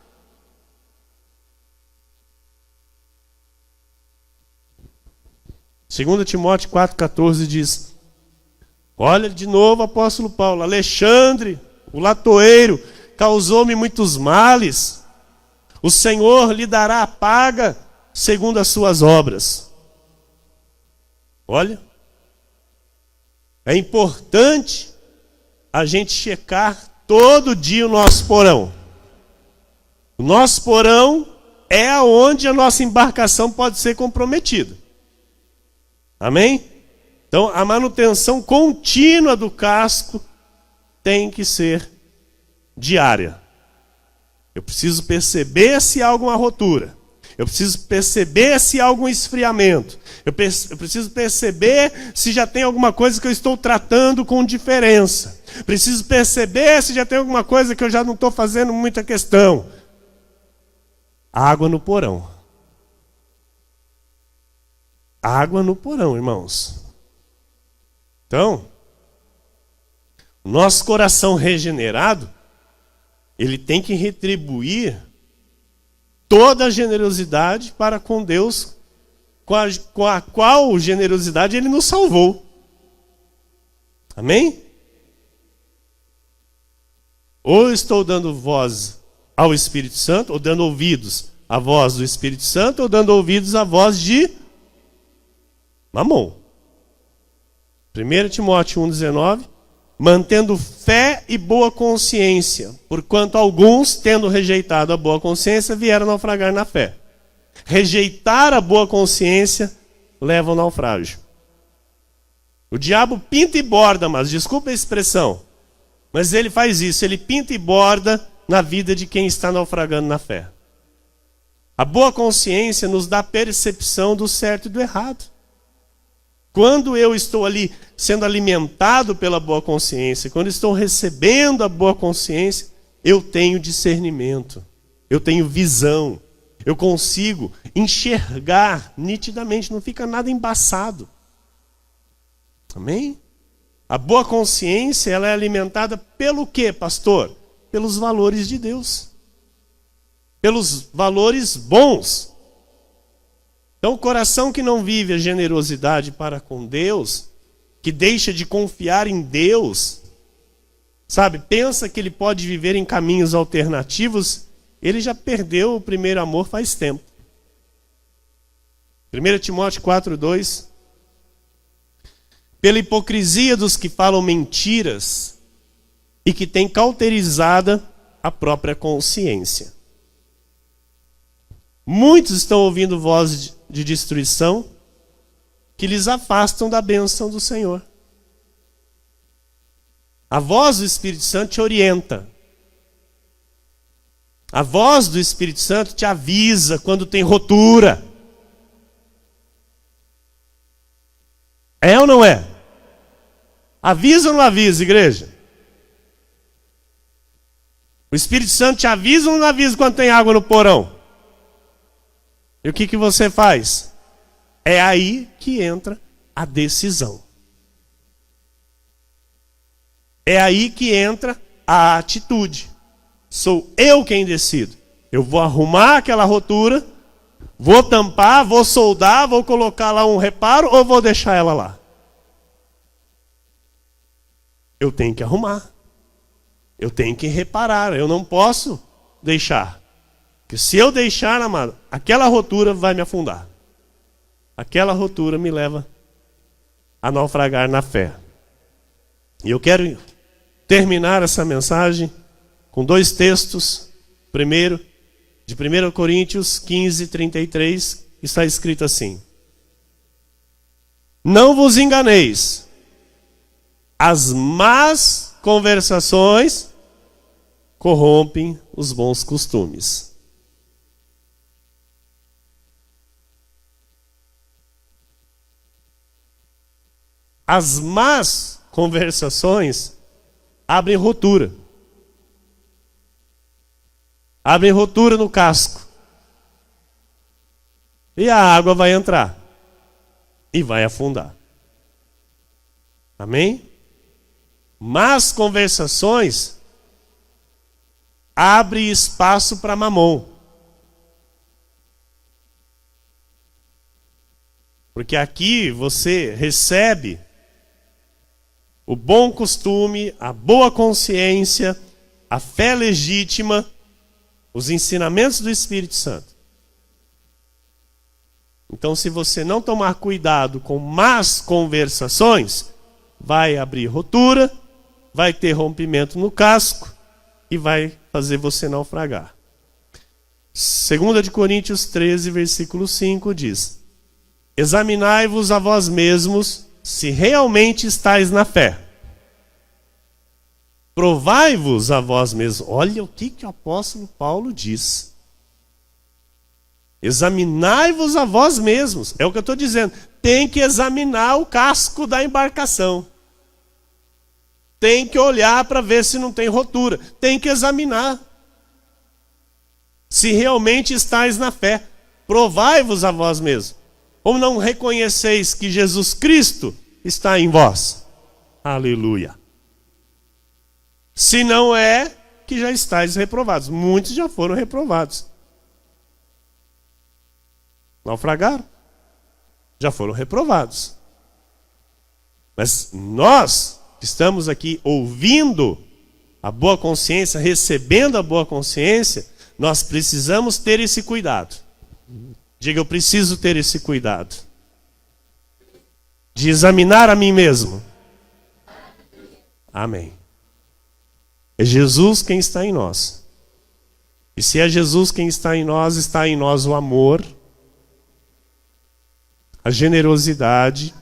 Segundo Timóteo 4,14 diz: olha de novo o apóstolo Paulo. Alexandre, o latoeiro, causou-me muitos males. O Senhor lhe dará a paga segundo as suas obras. Olha, é importante a gente checar todo dia o nosso porão. O nosso porão é onde a nossa embarcação pode ser comprometida. Amém? Então, a manutenção contínua do casco tem que ser diária. Eu preciso perceber se há alguma rotura. Eu preciso perceber se há algum esfriamento. Eu preciso perceber se já tem alguma coisa que eu estou tratando com diferença. Preciso perceber se já tem alguma coisa que eu já não estou fazendo muita questão. Água no porão. Água no porão, irmãos. Então, o nosso coração regenerado, ele tem que retribuir toda a generosidade para com Deus, com a qual generosidade Ele nos salvou. Amém? Ou eu estou dando voz ao Espírito Santo, ou dando ouvidos à voz do Espírito Santo, ou dando ouvidos à voz de Mamon. 1 Timóteo 1,19: mantendo fé e boa consciência, porquanto alguns, tendo rejeitado a boa consciência, vieram naufragar na fé. Rejeitar a boa consciência leva ao naufrágio. O diabo pinta e borda, mas desculpa a expressão, mas ele faz isso, ele pinta e borda na vida de quem está naufragando na fé. A boa consciência nos dá percepção do certo e do errado. Quando eu estou ali sendo alimentado pela boa consciência, quando estou recebendo a boa consciência, eu tenho discernimento, eu tenho visão, eu consigo enxergar nitidamente, não fica nada embaçado. Amém? A boa consciência, ela é alimentada pelo quê, pastor? Pelos valores de Deus. Pelos valores bons. Então, o coração que não vive a generosidade para com Deus, que deixa de confiar em Deus, sabe, pensa que ele pode viver em caminhos alternativos, ele já perdeu o primeiro amor faz tempo. 1 Timóteo 4,2: pela hipocrisia dos que falam mentiras e que têm cauterizada a própria consciência. Muitos estão ouvindo vozes de destruição que lhes afastam da bênção do Senhor. A voz do Espírito Santo te orienta. A voz do Espírito Santo te avisa quando tem rotura. É ou não é? Avisa ou não avisa, igreja? O Espírito Santo te avisa ou não avisa quando tem água no porão? E o que você faz? É aí que entra a decisão. É aí que entra a atitude. Sou eu quem decido. Eu vou arrumar aquela rotura, vou tampar, vou soldar, vou colocar lá um reparo ou vou deixar ela lá? Eu tenho que arrumar. Eu tenho que reparar, eu não posso deixar. Porque se eu deixar, amado, aquela rotura vai me afundar. Aquela rotura me leva a naufragar na fé. E eu quero terminar essa mensagem com 2 textos. Primeiro, de 1 Coríntios 15, 33, está escrito assim: não vos enganeis, as más conversações corrompem os bons costumes. As más conversações abrem rotura. Abrem rotura no casco. E a água vai entrar. E vai afundar. Amém? Más conversações abrem espaço para mamon. Porque aqui você recebe o bom costume, a boa consciência, a fé legítima, os ensinamentos do Espírito Santo. Então, se você não tomar cuidado com más conversações, vai abrir rotura, vai ter rompimento no casco e vai fazer você naufragar. 2 Coríntios 13, versículo 5 diz: examinai-vos a vós mesmos se realmente estáis na fé. Provai-vos a vós mesmos. Olha o que o apóstolo Paulo diz. Examinai-vos a vós mesmos. É o que eu estou dizendo. Tem que examinar o casco da embarcação. Tem que olhar para ver se não tem rotura. Tem que examinar. Se realmente estáis na fé. Provai-vos a vós mesmos. Ou não reconheceis que Jesus Cristo está em vós? Aleluia. Se não é, que já estáis reprovados. Muitos já foram reprovados. Naufragaram. Já foram reprovados. Mas nós que estamos aqui ouvindo a boa consciência, recebendo a boa consciência, nós precisamos ter esse cuidado. Diga, eu preciso ter esse cuidado de examinar a mim mesmo. Amém. É Jesus quem está em nós. E se é Jesus quem está em nós o amor, a generosidade,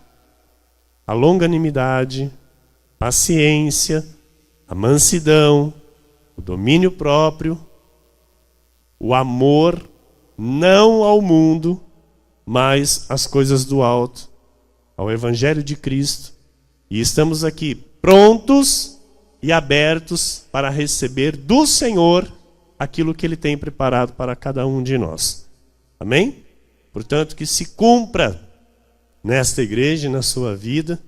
a longanimidade, paciência, a mansidão, o domínio próprio, o amor, não ao mundo, mas às coisas do alto, ao Evangelho de Cristo. E estamos aqui prontos e abertos para receber do Senhor aquilo que Ele tem preparado para cada um de nós. Amém? Portanto, que se cumpra nesta igreja e na sua vida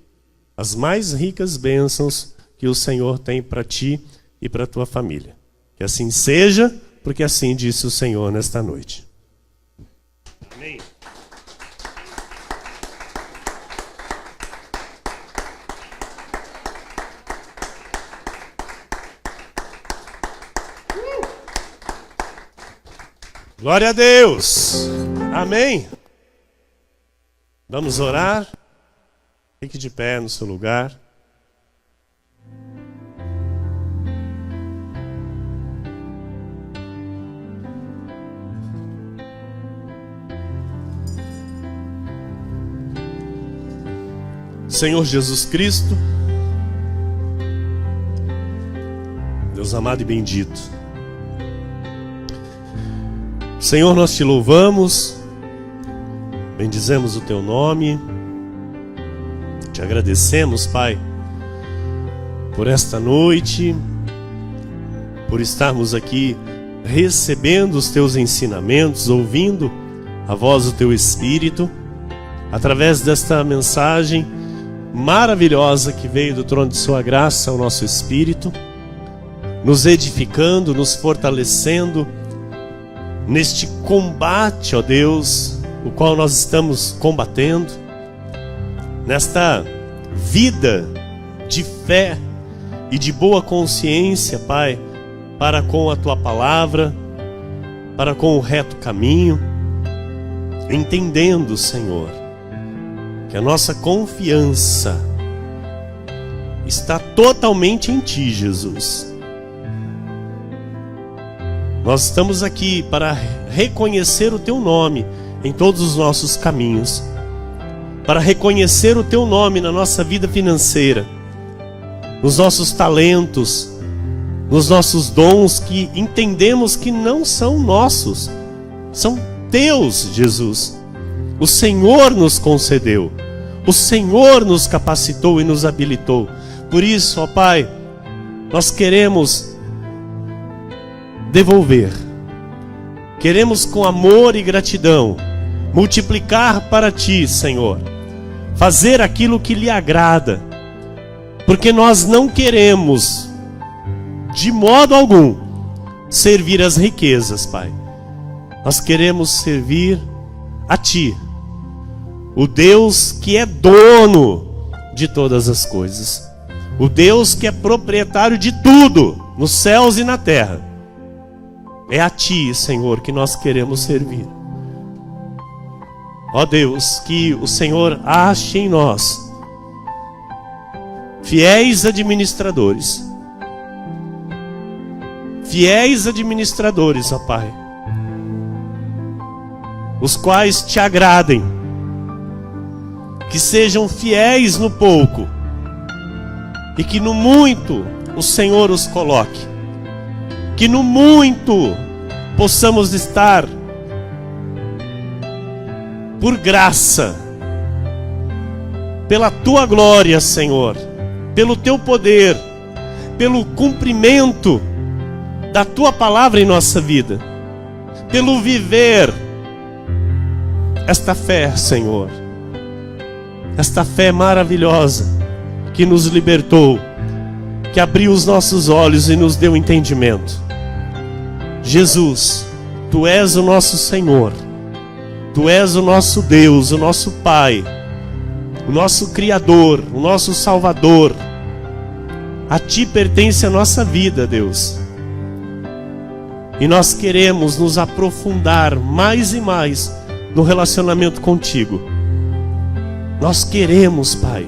as mais ricas bênçãos que o Senhor tem para ti e para a tua família. Que assim seja, porque assim disse o Senhor nesta noite. Amém. Glória a Deus. Amém. Vamos orar. Fique de pé no seu lugar. Senhor Jesus Cristo, Deus amado e bendito, Senhor, nós te louvamos, bendizemos o teu nome, te agradecemos, Pai, por esta noite, por estarmos aqui recebendo os teus ensinamentos, ouvindo a voz do teu Espírito, através desta mensagem maravilhosa que veio do trono de sua graça ao nosso espírito, nos edificando, nos fortalecendo neste combate, ó Deus, o qual nós estamos combatendo, nesta vida de fé e de boa consciência, Pai, para com a Tua palavra, para com o reto caminho, entendendo, Senhor, que a nossa confiança está totalmente em Ti, Jesus. Nós estamos aqui para reconhecer o Teu nome em todos os nossos caminhos, para reconhecer o Teu nome na nossa vida financeira, nos nossos talentos, nos nossos dons que entendemos que não são nossos, são Teus, Jesus. O Senhor nos concedeu, o Senhor nos capacitou e nos habilitou. Por isso, ó Pai, nós queremos devolver, queremos com amor e gratidão multiplicar para Ti, Senhor, fazer aquilo que lhe agrada, porque nós não queremos de modo algum servir as riquezas, Pai. Nós queremos servir a Ti, o Deus que é dono de todas as coisas, o Deus que é proprietário de tudo, nos céus e na terra. É a Ti, Senhor, que nós queremos servir. Ó Deus, que o Senhor ache em nós fiéis administradores, ó Pai, os quais Te agradem, que sejam fiéis no pouco e que no muito o Senhor os coloque, que no muito possamos estar por graça, pela Tua glória, Senhor, pelo Teu poder, pelo cumprimento da Tua palavra em nossa vida, pelo viver esta fé, Senhor, esta fé maravilhosa que nos libertou, que abriu os nossos olhos e nos deu entendimento. Jesus, Tu és o nosso Senhor, Tu és o nosso Deus, o nosso Pai, o nosso Criador, o nosso Salvador. A Ti pertence a nossa vida, Deus. E nós queremos nos aprofundar mais e mais no relacionamento contigo. Nós queremos, Pai,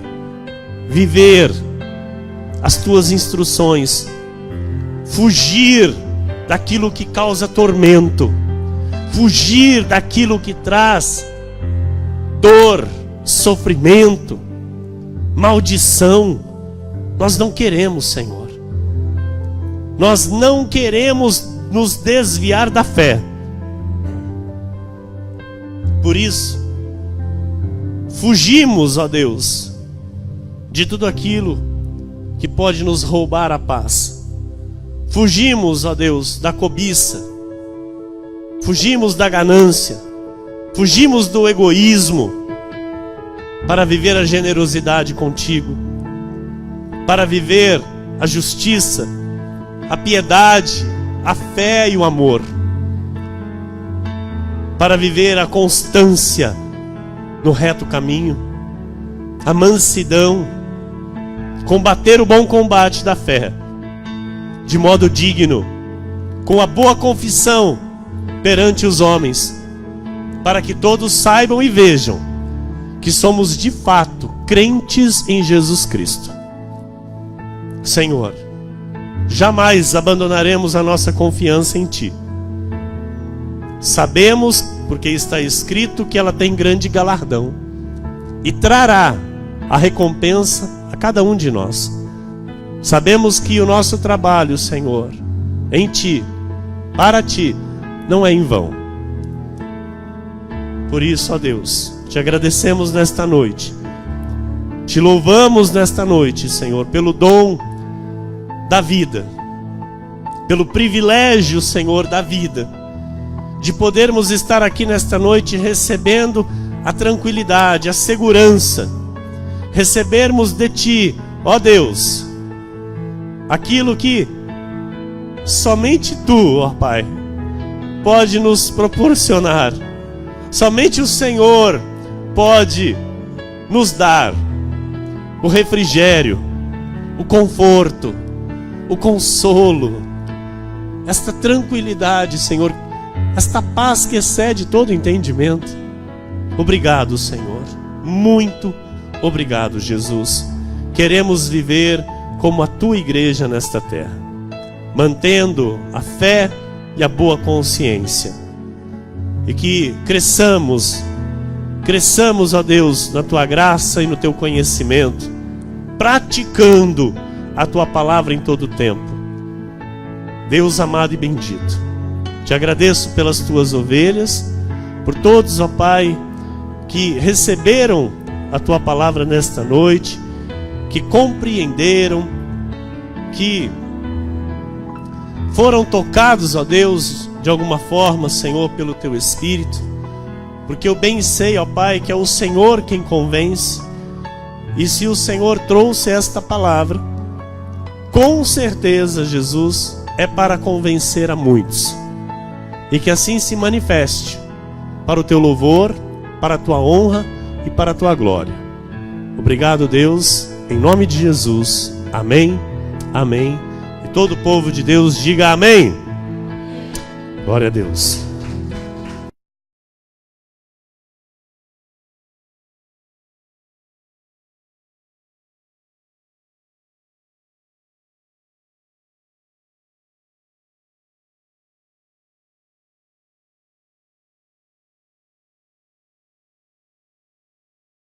viver as Tuas instruções, fugir daquilo que causa tormento, fugir daquilo que traz dor, sofrimento, maldição. Nós não queremos, Senhor. Nós não queremos nos desviar da fé. Por isso, fugimos, ó Deus, de tudo aquilo que pode nos roubar a paz. Fugimos, ó Deus, da cobiça. Fugimos da ganância. Fugimos do egoísmo para viver a generosidade contigo, para viver a justiça, a piedade, a fé e o amor, para viver a constância no reto caminho, a mansidão, combater o bom combate da fé, de modo digno, com a boa confissão perante os homens, para que todos saibam e vejam que somos de fato crentes em Jesus Cristo. Senhor, jamais abandonaremos a nossa confiança em Ti. Sabemos, porque está escrito, que ela tem grande galardão e trará a recompensa a cada um de nós. Sabemos que o nosso trabalho, Senhor, em Ti, para Ti, não é em vão. Por isso, ó Deus, Te agradecemos nesta noite, Te louvamos nesta noite, Senhor, pelo dom da vida, pelo privilégio, Senhor, da vida, de podermos estar aqui nesta noite recebendo a tranquilidade, a segurança, recebermos de Ti, ó Deus, aquilo que somente Tu, ó Pai, pode nos proporcionar. Somente o Senhor pode nos dar o refrigério, o conforto, o consolo, esta tranquilidade, Senhor, esta paz que excede todo entendimento. Obrigado, Senhor. Muito obrigado, Jesus. Queremos viver como a tua igreja nesta terra, mantendo a fé e a boa consciência. E que cresçamos, ó Deus, na tua graça e no teu conhecimento, praticando a tua palavra em todo o tempo. Deus amado e bendito, te agradeço pelas tuas ovelhas, por todos, ó Pai, que receberam a tua palavra nesta noite, que compreenderam, que foram tocados, ó Deus, de alguma forma, Senhor, pelo teu Espírito, porque eu bem sei, ó Pai, que é o Senhor quem convence, e se o Senhor trouxe esta palavra, com certeza, Jesus, é para convencer a muitos, e que assim se manifeste, para o teu louvor, para a tua honra e para a tua glória. Obrigado, Deus, em nome de Jesus, amém, amém, e todo o povo de Deus diga amém. Glória a Deus.